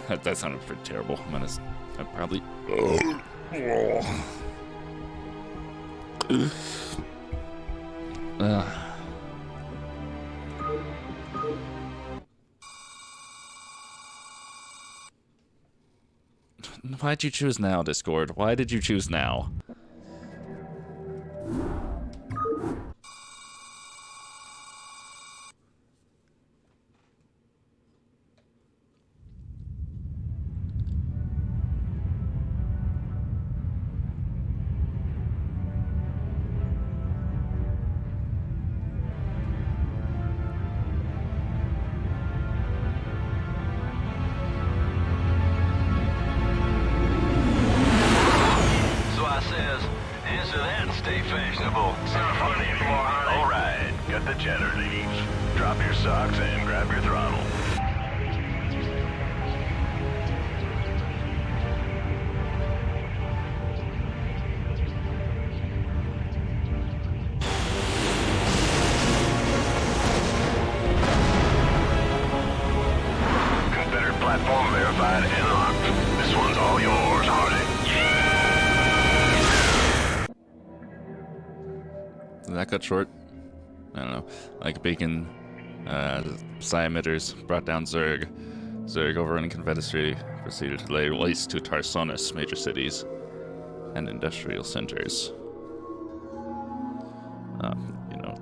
That sounded pretty terrible. I probably. Why'd you choose now, Discord? Why did you choose now? That cut short. I don't know. Like Beacon, psi emitters brought down Zerg. Zerg overrunning Confederacy proceeded to lay waste to Tarsonis, major cities, and industrial centers. You know,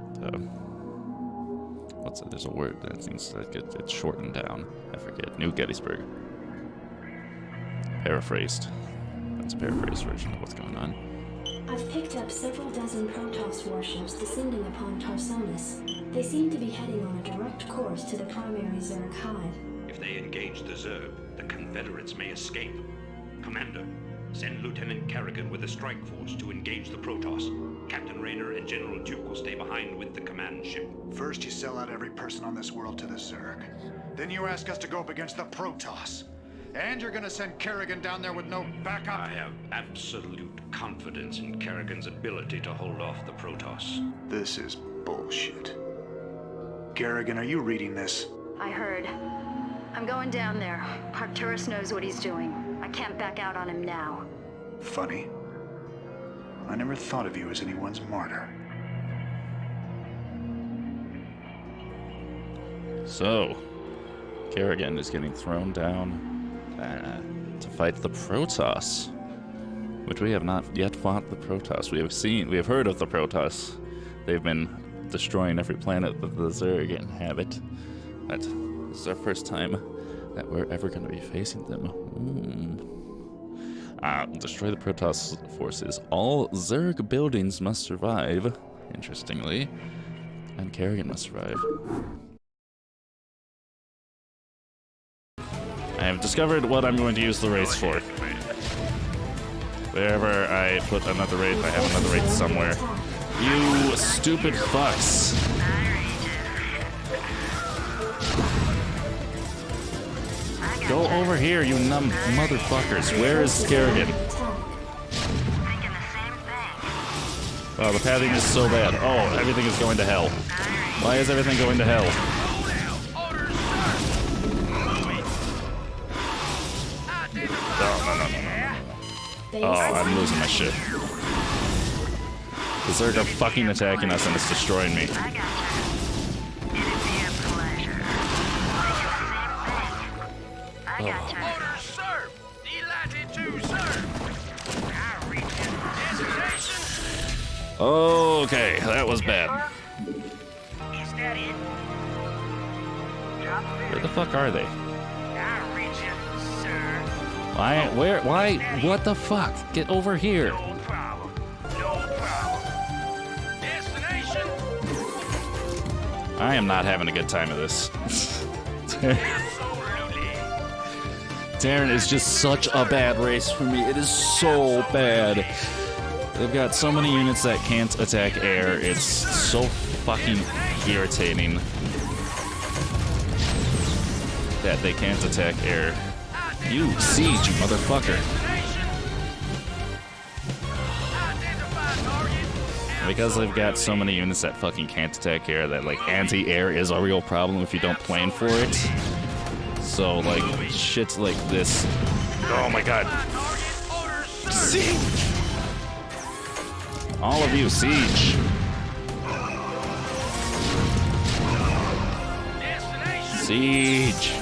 what's it? There's a word that seems to get shortened down. I forget. New Gettysburg. Paraphrased. That's a paraphrased version of what's going on. I've picked up several dozen Protoss warships descending upon Tarsonis. They seem to be heading on a direct course to the primary Zerg hive. If they engage the Zerg, the Confederates may escape. Commander, send Lieutenant Kerrigan with a strike force to engage the Protoss. Captain Rayner and General Duke will stay behind with the command ship. First you sell out every person on this world to the Zerg. Then you ask us to go up against the Protoss. And you're gonna send Kerrigan down there with no backup? I have absolute confidence in Kerrigan's ability to hold off the Protoss. This is bullshit. Kerrigan, are you reading this? I heard. I'm going down there. Arcturus knows what he's doing. I can't back out on him now. Funny. I never thought of you as anyone's martyr. So, Kerrigan is getting thrown down to fight the Protoss, which we have not yet fought the Protoss. We have heard of the Protoss. They've been destroying every planet that the Zerg inhabit, but this is our first time that we're ever going to be facing them. Destroy the Protoss forces. All Zerg buildings must survive, interestingly, and Kerrigan must survive. I have discovered what I'm going to use the race for. Wherever I put another race, I have another race somewhere. You stupid fucks. Go over here, you numb motherfuckers. Where is Kerrigan? Oh, the pathing is so bad. Oh, everything is going to hell. Why is everything going to hell? No. Oh, I'm losing my shit. The Zerg are fucking attacking us and it's destroying me. Oh. Okay, that was bad. Where the fuck are they? Why? Where? Why? What the fuck? Get over here. I am not having a good time of this. Terran is just such a bad race for me. It is so bad. They've got so many units that can't attack air. It's so fucking irritating that they can't attack air. You siege, you motherfucker. Because they've got so many units that fucking can't attack air, that like anti-air is a real problem if you don't plan for it. So, like, shit like this. Oh my god. Siege! All of you, siege! Siege!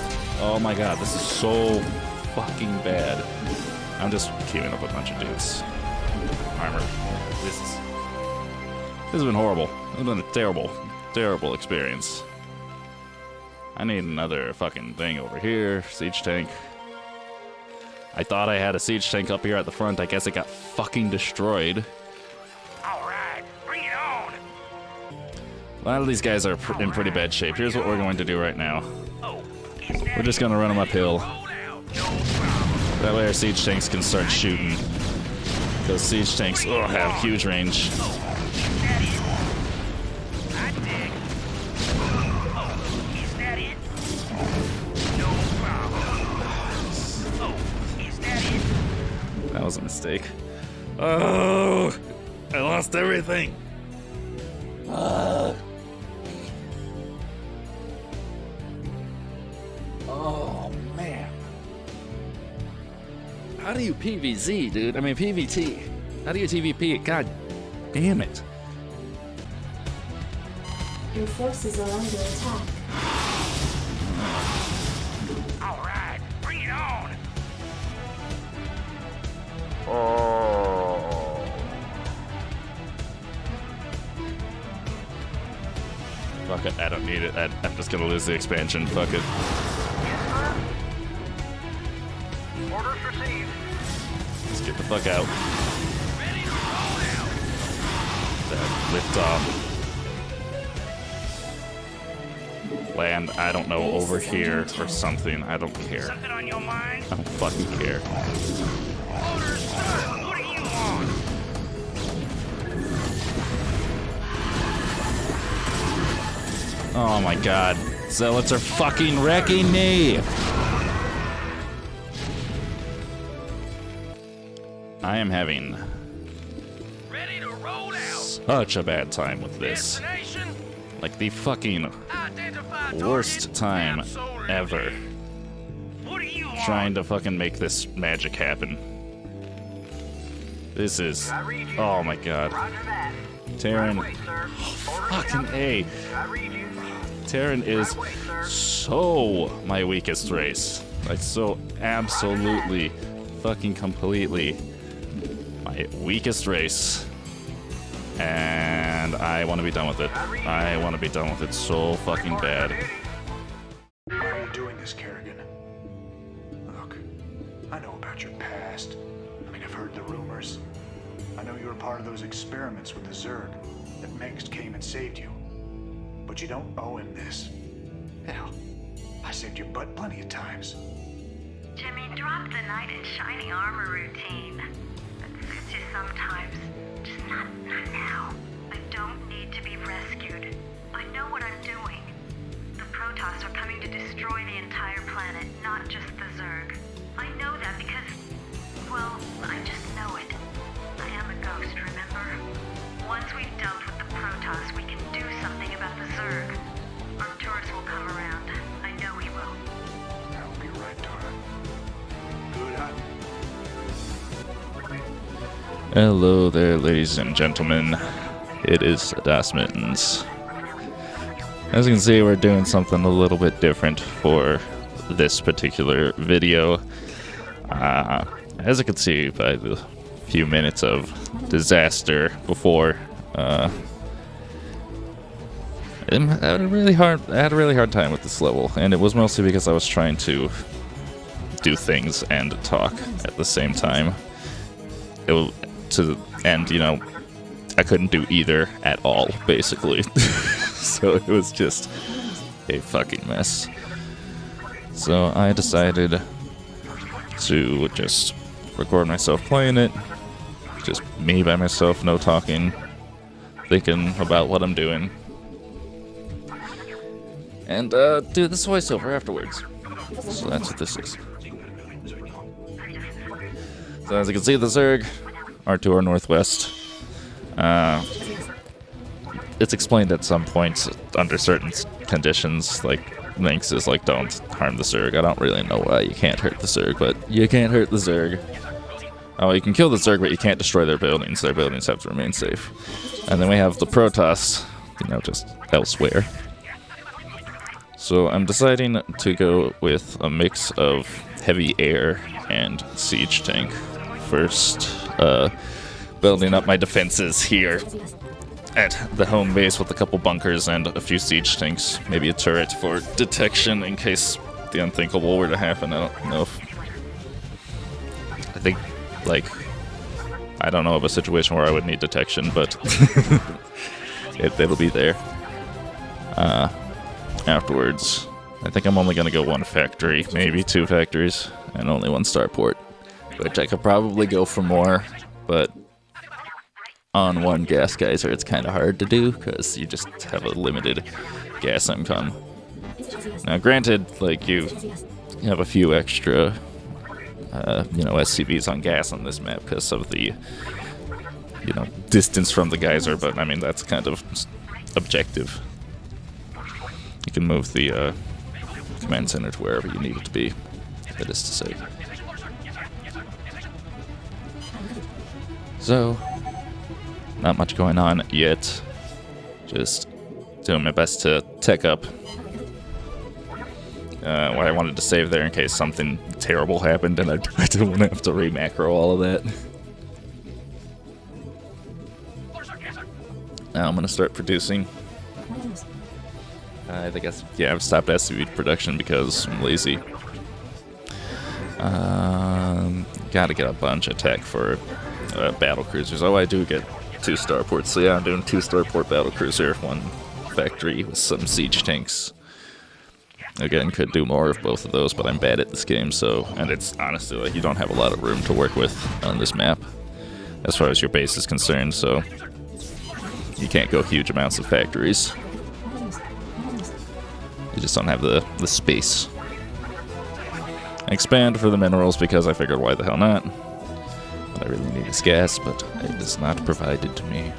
Oh my god, this is so fucking bad. I'm just queuing up a bunch of dudes. Armor. This has been horrible. It's been a terrible, terrible experience. I need another fucking thing over here. Siege tank. I thought I had a siege tank up here at the front. I guess it got fucking destroyed. Alright, bring it on! A lot of these guys are in pretty bad shape. Here's what we're going to do right now. We're just gonna run them uphill. That way our siege tanks can start shooting. Those siege tanks have huge range. That was a mistake. Oh, I lost everything. Oh, man. How do you PVZ, dude? I mean, PVT. How do you TVP? God damn it. Your forces are under attack. Alright, bring it on! Fuck it, I don't need it. I'm just gonna lose the expansion. Fuck it. Orders received. Let's get the fuck out. Ready to roll out! That lift off. Land, I don't know, over here or something. I don't care. Something on your mind? I don't fucking care. Orders, sir! What do you want? Oh my god. Zealots are fucking wrecking me! I am having Ready to roll out! such a bad time with this. Destination? Like the fucking Identify worst target. time Absolutely. ever What do you want? trying to fucking make this magic happen. This is... Oh my god. Terran... Fucking A. Terran is so my weakest race. Like, so absolutely, fucking completely my weakest race. And I want to be done with it. I want to be done with it so fucking bad. Why are you doing this, Kerrigan? Look, I know about your past. I mean, I've heard the rumors. I know you were part of those experiments with the Zerg that Mengsk came and saved you. But you don't owe him this. Hell, I saved your butt plenty of times. Jimmy, drop the knight in shining armor routine. That suits you sometimes. Just not now. I don't need to be rescued. I know what I'm doing. The Protoss are coming to destroy the entire planet, not just the Zerg. I know that because, well, I just know it. I am a ghost, remember? Once we've dealt with the Protoss, we can do something about the Zerg. Arcturus will come around. I know he will. That'll be right, Tara. Good hunting. Hello there, ladies and gentlemen. It is Das Mittens. As you can see, we're doing something a little bit different for this particular video. As you can see by the few minutes of disaster before, I had a really hard time with this level, and it was mostly because I was trying to do things and talk at the same time. To the end, you know, I couldn't do either at all, basically. So it was just a fucking mess. So I decided to just record myself playing it. Just me by myself, no talking, thinking about what I'm doing. And do this voiceover afterwards. So that's what this is. So as you can see, the Zerg are to our northwest. It's explained at some points under certain conditions, like thinks is like, don't harm the Zerg. I don't really know why you can't hurt the Zerg, but you can't hurt the Zerg. Oh, you can kill the Zerg, but you can't destroy their buildings. Their buildings have to remain safe. And then we have the Protoss, you know, just elsewhere. So I'm deciding to go with a mix of heavy air and siege tank. First, building up my defenses here at the home base with a couple bunkers and a few siege tanks. Maybe a turret for detection in case the unthinkable were to happen. I don't know if... I think, like... I don't know of a situation where I would need detection, but it'll be there. Afterwards, I think I'm only going to go one factory, maybe 2 factories, and only 1 starport. Which I could probably go for more, but on 1 gas geyser it's kind of hard to do, because you just have a limited gas income. Now granted, like, you have a few extra you know, SCVs on gas on this map because of the, you know, distance from the geyser, but I mean, that's kind of objective. You can move the command center to wherever you need it to be, that is to say. So, not much going on yet. Just doing my best to tech up what I wanted to save there in case something terrible happened and I didn't want to have to re-macro all of that. Now I'm going to start producing. I guess, yeah, I've stopped SCV production because I'm lazy. Gotta get a bunch of tech for battle cruisers. Oh, I do get 2 starports, so yeah, I'm doing 2 starport battle cruiser, 1 factory with some siege tanks. Again, could do more of both of those, but I'm bad at this game, so... And it's honestly, like, you don't have a lot of room to work with on this map, as far as your base is concerned, so... You can't go huge amounts of factories. You just don't have the space. I expand for the minerals because I figured why the hell not. What I really need is gas, but it is not provided to me.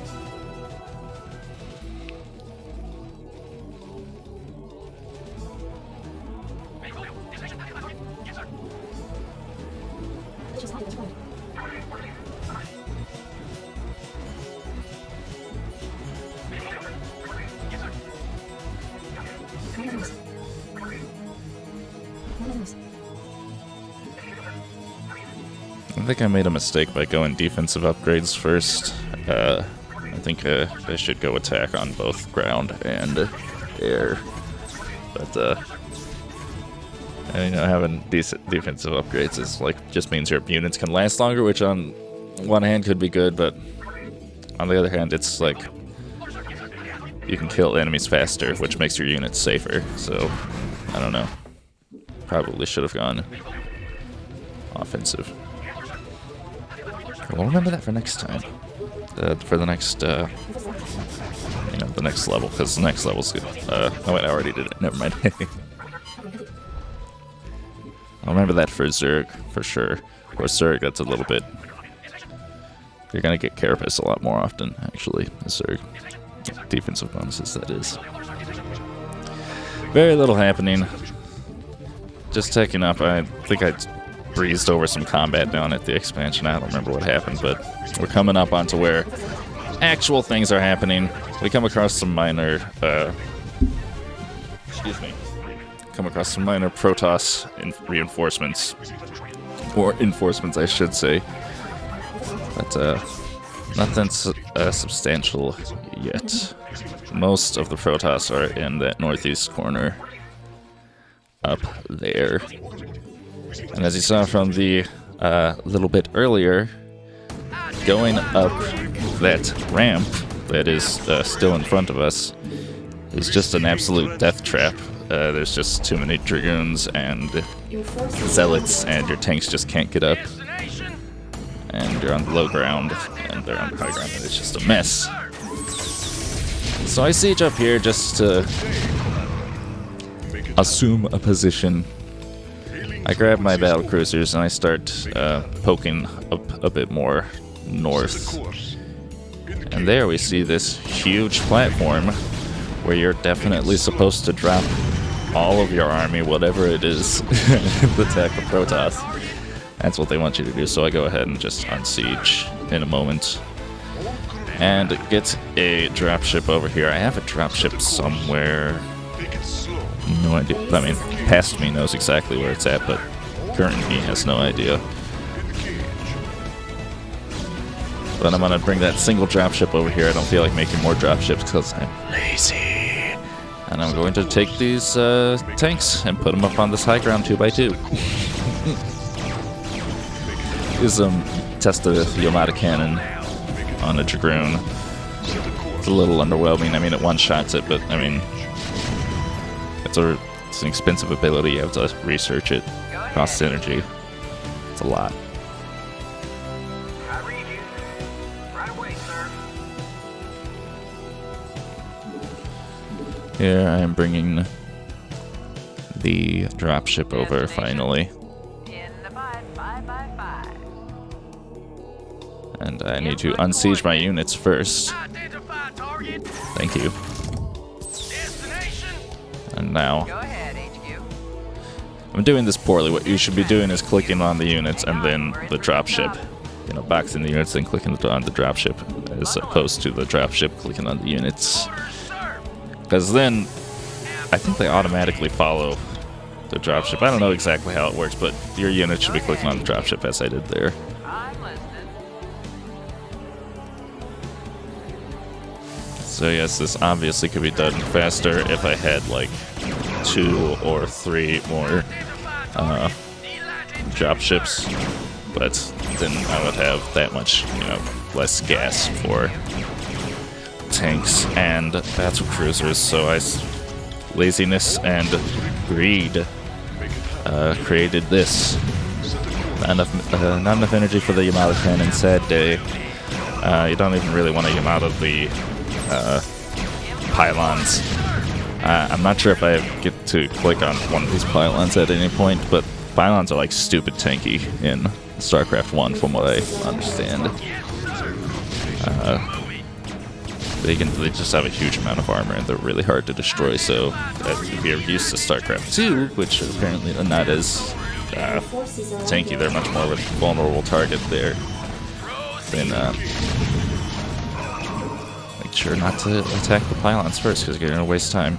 I think I made a mistake by going defensive upgrades first. I think I should go attack on both ground and air. But, you know, having decent defensive upgrades is, like, just means your units can last longer, which on one hand could be good, but on the other hand, it's like you can kill enemies faster, which makes your units safer. So, I don't know. Probably should have gone offensive. We'll remember that for next time. For the next, you know, the next level, because the next level's good. Oh wait, I already did it. Never mind. I'll remember that for Zerg, for sure. For Zerg, that's a little bit... You're gonna get Carapace a lot more often, actually, Zerg. Defensive bonuses, that is. Very little happening. Just taking up, I think I breezed over some combat down at the expansion. I don't remember what happened, but we're coming up onto where actual things are happening. We come across some minor, come across some minor Protoss reinforcements, or enforcements, I should say. But nothing substantial yet. Most of the Protoss are in that northeast corner up there. And as you saw from the little bit earlier, going up that ramp that is still in front of us is just an absolute death trap. There's just too many Dragoons and Zealots, and your tanks just can't get up. And you're on the low ground, and they're on the high ground, and it's just a mess. So I siege up here just to assume a position. I grab my battle cruisers and I start poking up a bit more north. And there we see this huge platform where you're definitely supposed to drop all of your army, whatever it is, to attack the Protoss. That's what they want you to do, so I go ahead and just unsiege in a moment. And get a dropship over here. I have a dropship somewhere. No idea. I mean, past me knows exactly where it's at, but current me has no idea. But I'm gonna bring that single dropship over here. I don't feel like making more dropships because I'm lazy. And I'm going to take these tanks and put them up on this high ground 2x2. Use test the Yamada cannon on a Dragoon. It's a little underwhelming. I mean, it one-shots it, but I mean, it's an expensive ability. You have to research it. Costs energy. It's a lot. Here I am bringing the dropship over finally. And I need to unsiege my units first. Thank you. And now I'm doing this poorly. What you should be doing is clicking on the units and then the dropship. You know, boxing the units and clicking on the dropship, as opposed to the dropship clicking on the units. Because then, I think they automatically follow the dropship. I don't know exactly how it works, but your unit should be clicking on the dropship as I did there. So yes, this obviously could be done faster if I had like 2 or 3 more dropships, but then I would have that much, you know, less gas for tanks and battle cruisers. So laziness and greed created this. Not enough energy for the Yamada cannon. Sad day. You don't even really want to Yamada the pylons. I'm not sure if I get to click on one of these pylons at any point, but pylons are like stupid tanky in StarCraft 1 from what I understand. They just have a huge amount of armor and they're really hard to destroy, so if you're used to StarCraft 2, which apparently are not as tanky, they're much more of a vulnerable target there, then make sure not to attack the pylons first because you're going to waste time.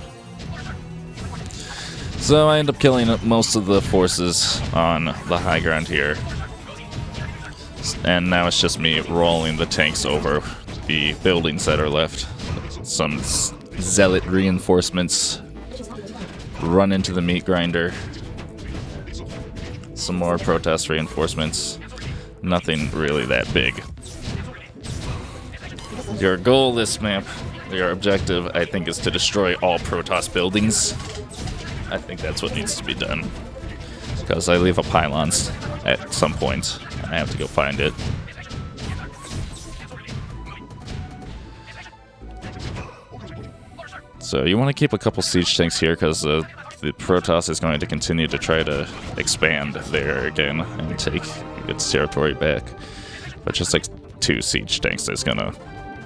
So I end up killing most of the forces on the high ground here. And now it's just me rolling the tanks over the buildings that are left. Some zealot reinforcements run into the meat grinder. Some more Protoss reinforcements. Nothing really that big. Your goal this map, your objective, I think, is to destroy all Protoss buildings. I think that's what needs to be done. Because I leave a pylons at some point. I have to go find it. So you want to keep a couple siege tanks here because the Protoss is going to continue to try to expand there again and take its territory back. But just like 2 siege tanks is going to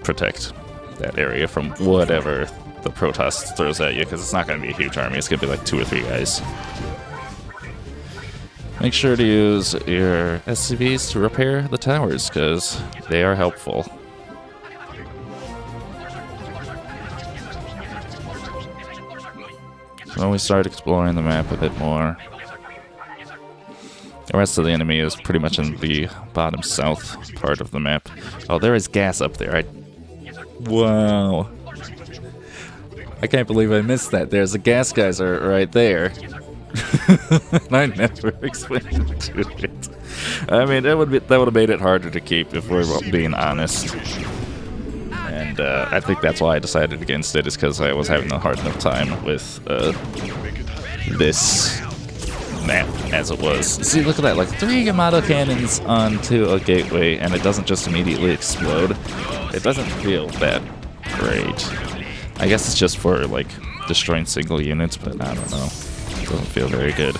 protect that area from whatever the Protoss throws at you, because it's not going to be a huge army. It's going to be like 2 or 3 guys. Make sure to use your SCVs to repair the towers, because they are helpful. So we start exploring the map a bit more. The rest of the enemy is pretty much in the bottom south part of the map. Oh, there is gas up there. Wow. I can't believe I missed that. There's a gas geyser right there. I never explained to it. I mean, that would have made it harder to keep if we're being honest. And I think that's why I decided against it, is because I was having a hard enough time with this map as it was. See, look at that, like 3 Yamato cannons onto a gateway, and it doesn't just immediately explode. It doesn't feel that great. I guess it's just for, like, destroying single units, but I don't know. It doesn't feel very good.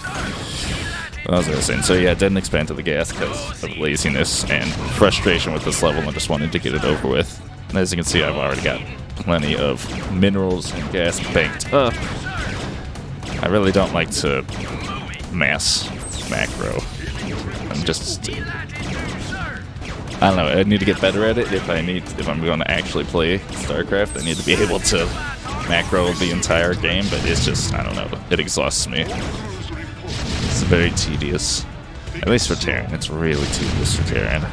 What was I saying? So yeah, it didn't expand to the gas because of laziness and frustration with this level and just wanted to get it over with. And as you can see, I've already got plenty of minerals and gas banked up. I really don't like to mass macro. I'm just... I don't know, I need to get better at it if I'm going to actually play StarCraft. I need to be able to macro the entire game, but it's just, I don't know, it exhausts me. It's very tedious. At least for Terran, it's really tedious for Terran.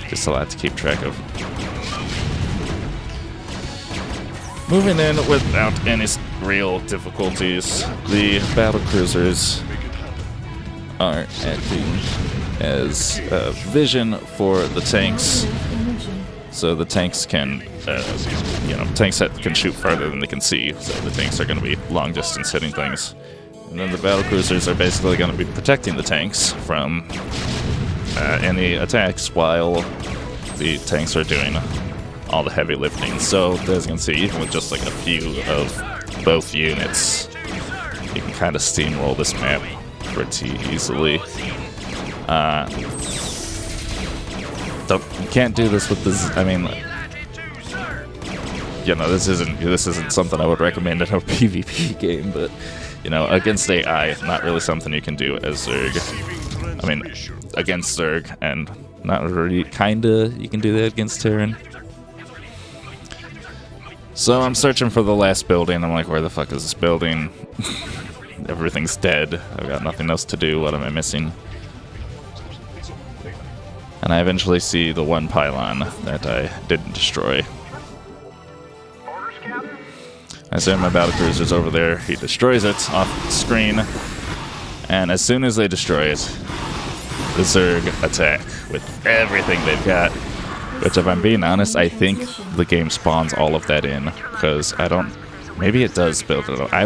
Just a lot to keep track of. Moving in without any real difficulties, the battlecruisers are acting as vision for the tanks. So the tanks can, tanks that can shoot farther than they can see. So the tanks are going to be long distance hitting things. And then the battlecruisers are basically going to be protecting the tanks from any attacks while the tanks are doing all the heavy lifting. So as you can see, even with just like a few of both units, you can kind of steamroll this map pretty easily. You can't do this with this. I mean, this isn't something I would recommend in a PvP game, but against AI, not really something you can do as Zerg. I mean, against Zerg, and not really. Kinda, you can do that against Terran. So I'm searching for the last building. I'm like, where the fuck is this building? Everything's dead. I've got nothing else to do. What am I missing? And I eventually see the one pylon that I didn't destroy. I send my battlecruisers over there. He destroys it off screen. And as soon as they destroy it, the Zerg attack with everything they've got. Which, if I'm being honest, I think the game spawns all of that in. Because I don't... Maybe it does build it up. I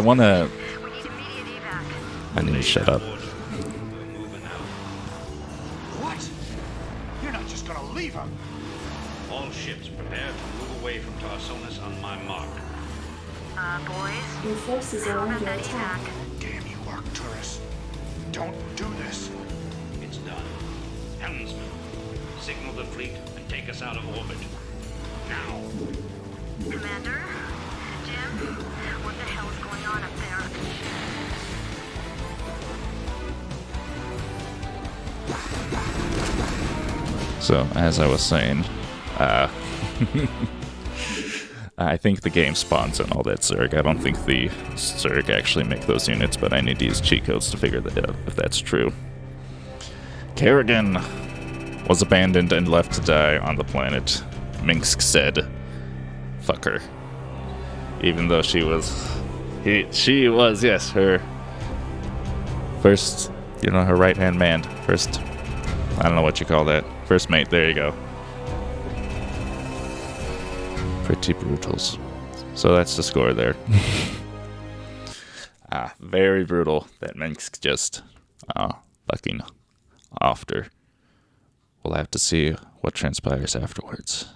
need to shut up. What? You're not just gonna leave him. All ships prepare to move away from Tarsonis on my mark. Boys? Your forces are under attack. Damn you, Arcturus. Don't do this. It's done. Helmsman, signal the fleet and take us out of orbit. Now. Commander? Jim? What the hell is going on up there? So, as I was saying, I think the game spawns in all that Zerg. I don't think the Zerg actually make those units, but I need to use cheat codes to figure that out if that's true. Kerrigan was abandoned and left to die on the planet. Minsk said, fuck her. Even though she was, yes, her first, her right-hand man. First, I don't know what you call that. First mate, there you go. Pretty brutals. So that's the score there. Very brutal that Minsk just fucking offed her. We'll have to see what transpires afterwards.